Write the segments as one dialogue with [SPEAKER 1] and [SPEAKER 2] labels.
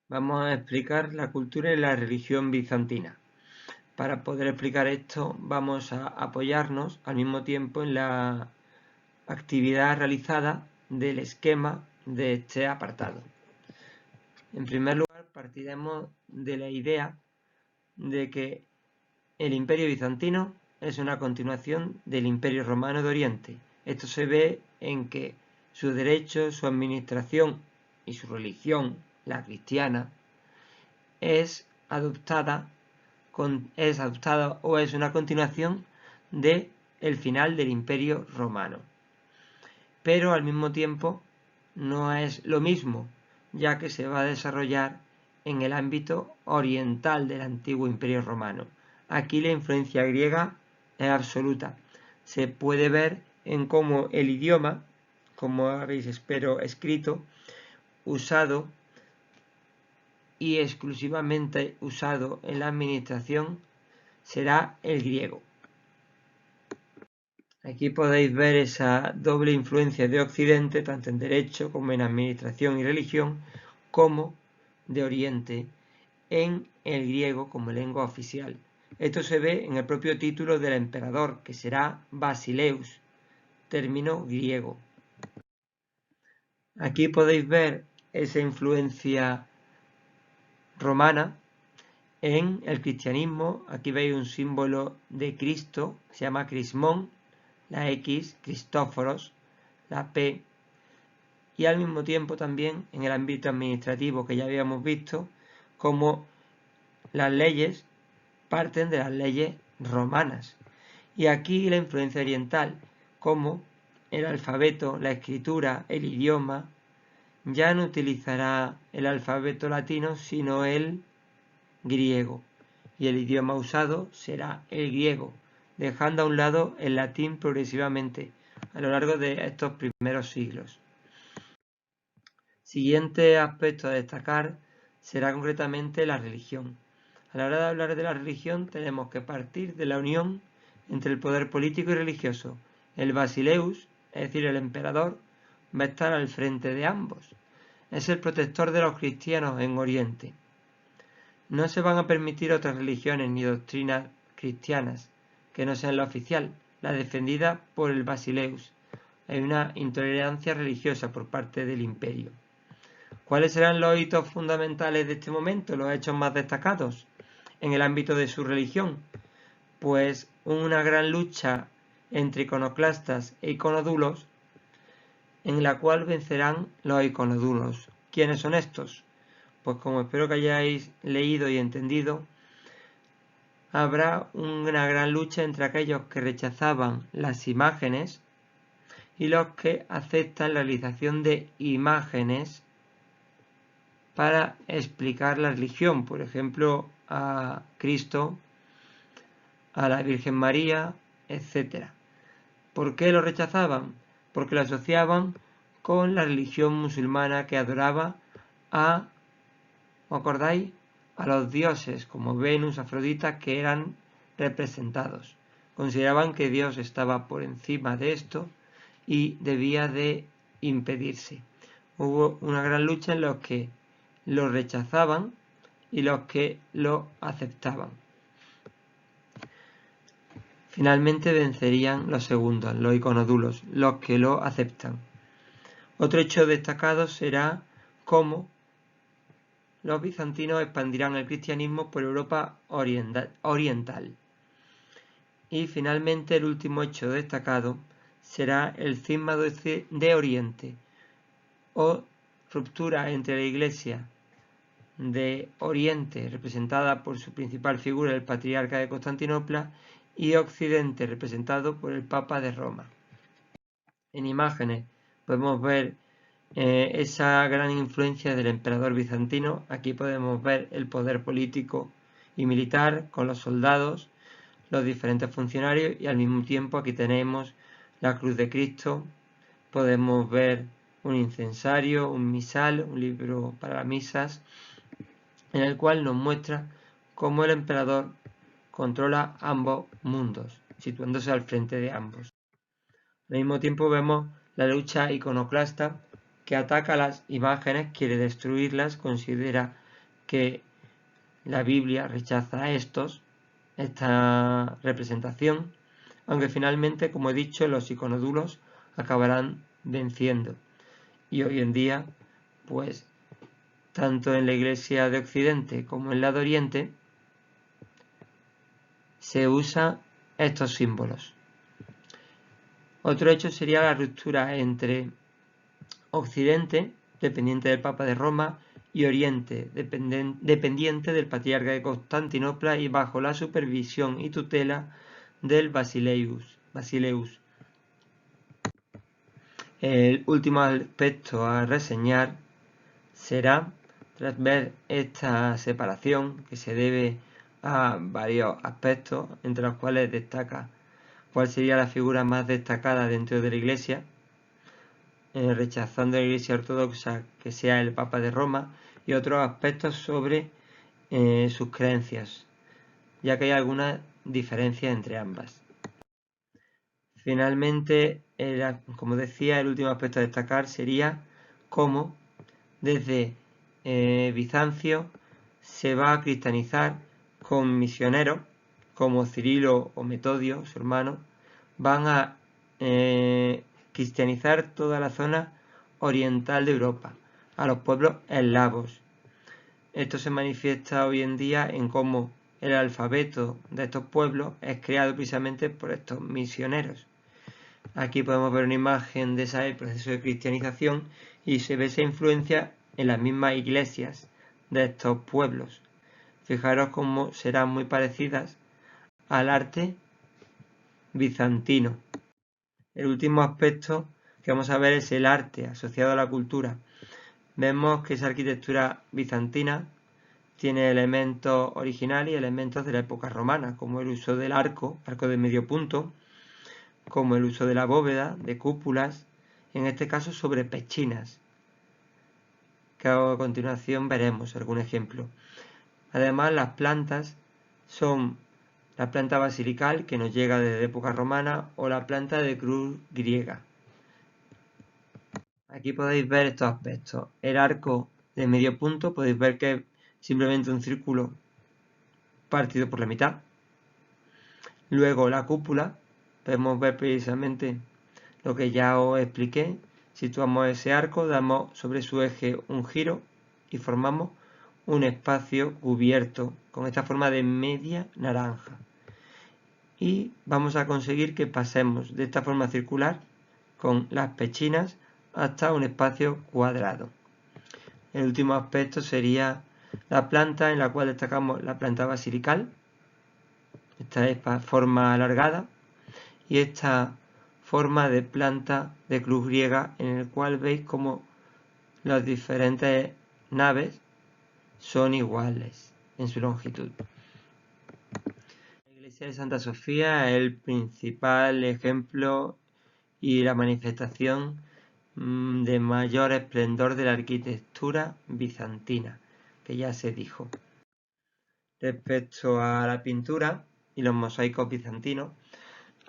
[SPEAKER 1] Vamos a explicar la cultura y la religión bizantina. Para poder explicar esto vamos a apoyarnos al mismo tiempo en la actividad realizada del esquema de este apartado. En primer lugar, partiremos de la idea de que el Imperio bizantino es una continuación del Imperio romano de Oriente. Esto se ve en que su derecho, su administración y su religión, la cristiana, es adoptada o es una continuación de el final del Imperio romano. Pero al mismo tiempo no es lo mismo, ya que se va a desarrollar en el ámbito oriental del antiguo Imperio romano. Aquí la influencia griega es absoluta. Se puede ver en cómo el idioma, como habéis espero escrito, usado y exclusivamente usado en la administración será el griego. Aquí podéis ver esa doble influencia de Occidente, tanto en derecho como en administración y religión, como de Oriente en el griego como lengua oficial. Esto se ve en el propio título del emperador, que será Basileus, término griego. Aquí podéis ver esa influencia romana en el cristianismo. Aquí veis un símbolo de Cristo, se llama crismón, la X, Cristóforos, la P, y al mismo tiempo también en el ámbito administrativo que ya habíamos visto, como las leyes parten de las leyes romanas. Y aquí la influencia oriental, como el alfabeto, la escritura, el idioma, ya no utilizará el alfabeto latino, sino el griego. Y el idioma usado será el griego, dejando a un lado el latín progresivamente a lo largo de estos primeros siglos. Siguiente aspecto a destacar será concretamente la religión. A la hora de hablar de la religión tenemos que partir de la unión entre el poder político y religioso. El basileus, es decir, el emperador, va a estar al frente de ambos. Es el protector de los cristianos en Oriente. No se van a permitir otras religiones ni doctrinas cristianas que no sean la oficial, la defendida por el basileus. Hay una intolerancia religiosa por parte del imperio. ¿Cuáles serán los hitos fundamentales de este momento, los hechos más destacados en el ámbito de su religión? Pues una gran lucha entre iconoclastas e iconodulos, en la cual vencerán los iconodulos. ¿Quiénes son estos? Pues como espero que hayáis leído y entendido, habrá una gran lucha entre aquellos que rechazaban las imágenes y los que aceptan la realización de imágenes para explicar la religión, por ejemplo, a Cristo, a la Virgen María, etc. ¿Por qué lo rechazaban? Porque lo asociaban con la religión musulmana que adoraba a, ¿os acordáis? A los dioses como Venus, Afrodita, que eran representados. Consideraban que Dios estaba por encima de esto y debía de impedirse. Hubo una gran lucha en los que lo rechazaban y los que lo aceptaban. Finalmente vencerían los segundos, los iconodulos, los que lo aceptan. Otro hecho destacado será cómo los bizantinos expandirán el cristianismo por Europa oriental. Y finalmente el último hecho destacado será el cisma de Oriente, o ruptura entre la Iglesia de Oriente, representada por su principal figura, el patriarca de Constantinopla, y Occidente, representado por el Papa de Roma. En imágenes podemos ver esa gran influencia del emperador bizantino. Aquí podemos ver el poder político y militar con los soldados, los diferentes funcionarios, y al mismo tiempo aquí tenemos la cruz de Cristo. Podemos ver un incensario, un misal, un libro para las misas, en el cual nos muestra cómo el emperador controla ambos mundos, situándose al frente de ambos. Al mismo tiempo vemos la lucha iconoclasta, que ataca las imágenes, quiere destruirlas, considera que la Biblia rechaza esta representación, aunque finalmente, como he dicho, los iconodulos acabarán venciendo. Y hoy en día, pues, tanto en la Iglesia de Occidente como en la de Oriente, se usan estos símbolos. Otro hecho sería la ruptura entre Occidente, dependiente del Papa de Roma, y Oriente, dependiente del Patriarca de Constantinopla y bajo la supervisión y tutela del Basileus. El último aspecto a reseñar será, tras ver esta separación, que se debe a varios aspectos, entre los cuales destaca cuál sería la figura más destacada dentro de la Iglesia, rechazando la Iglesia ortodoxa que sea el Papa de Roma, y otros aspectos sobre sus creencias, ya que hay algunas diferencias entre ambas. Finalmente, como decía, el último aspecto a destacar sería cómo desde Bizancio se va a cristianizar con misioneros como Cirilo o Metodio, su hermano, van a cristianizar toda la zona oriental de Europa, a los pueblos eslavos. Esto se manifiesta hoy en día en cómo el alfabeto de estos pueblos es creado precisamente por estos misioneros. Aquí podemos ver una imagen de ese proceso de cristianización y se ve esa influencia en las mismas iglesias de estos pueblos. Fijaros cómo serán muy parecidas al arte bizantino. El último aspecto que vamos a ver es el arte asociado a la cultura. Vemos que esa arquitectura bizantina tiene elementos originales y elementos de la época romana, como el uso del arco de medio punto, como el uso de la bóveda, de cúpulas, en este caso sobre pechinas, que a continuación veremos algún ejemplo. Además, las plantas son la planta basilical, que nos llega desde época romana, o la planta de cruz griega. Aquí podéis ver estos aspectos. El arco de medio punto, podéis ver que es simplemente un círculo partido por la mitad. Luego la cúpula, podemos ver precisamente lo que ya os expliqué. Situamos ese arco, damos sobre su eje un giro y formamos un espacio cubierto con esta forma de media naranja. Y vamos a conseguir que pasemos de esta forma circular con las pechinas hasta un espacio cuadrado. El último aspecto sería la planta, en la cual destacamos la planta basilical. Esta es forma alargada y esta forma de planta de cruz griega, en el cual veis como las diferentes naves son iguales en su longitud. La iglesia de Santa Sofía es el principal ejemplo y la manifestación de mayor esplendor de la arquitectura bizantina, que ya se dijo. Respecto a la pintura y los mosaicos bizantinos,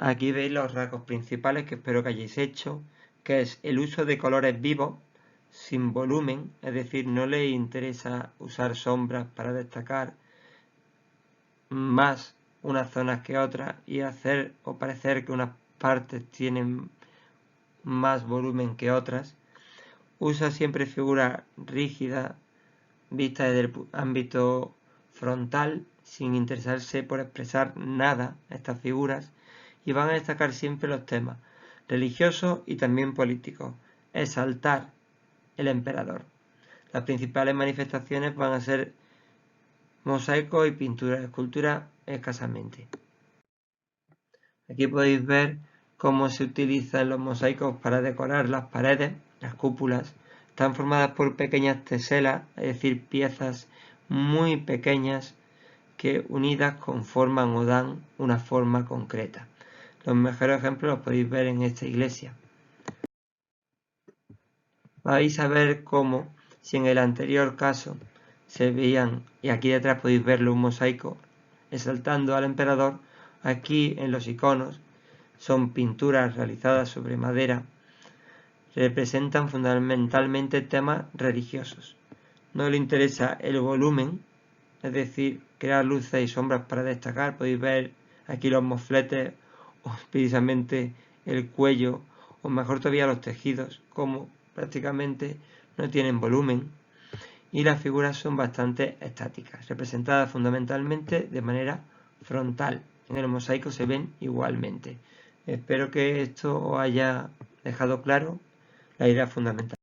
[SPEAKER 1] aquí veis los rasgos principales que espero que hayáis hecho, que es el uso de colores vivos, sin volumen, es decir, no les interesa usar sombras para destacar más unas zonas que otras y hacer o parecer que unas partes tienen más volumen que otras. Usa siempre figuras rígidas vistas desde el ámbito frontal, sin interesarse por expresar nada estas figuras, y van a destacar siempre los temas religiosos y también políticos. Exaltar el emperador. Las principales manifestaciones van a ser mosaicos y pinturas, esculturas escasamente. Aquí podéis ver cómo se utilizan los mosaicos para decorar las paredes, las cúpulas. Están formadas por pequeñas teselas, es decir, piezas muy pequeñas que unidas conforman o dan una forma concreta. Los mejores ejemplos los podéis ver en esta iglesia. Vais a ver cómo, si en el anterior caso se veían, y aquí detrás podéis verlo, un mosaico exaltando al emperador, aquí en los iconos son pinturas realizadas sobre madera, representan fundamentalmente temas religiosos. no le interesa el volumen, es decir, crear luces y sombras para destacar. Podéis ver aquí los mofletes o precisamente el cuello, o mejor todavía los tejidos, como prácticamente no tienen volumen, y las figuras son bastante estáticas, representadas fundamentalmente de manera frontal. En el mosaico se ven igualmente. Espero que esto os haya dejado claro la idea fundamental.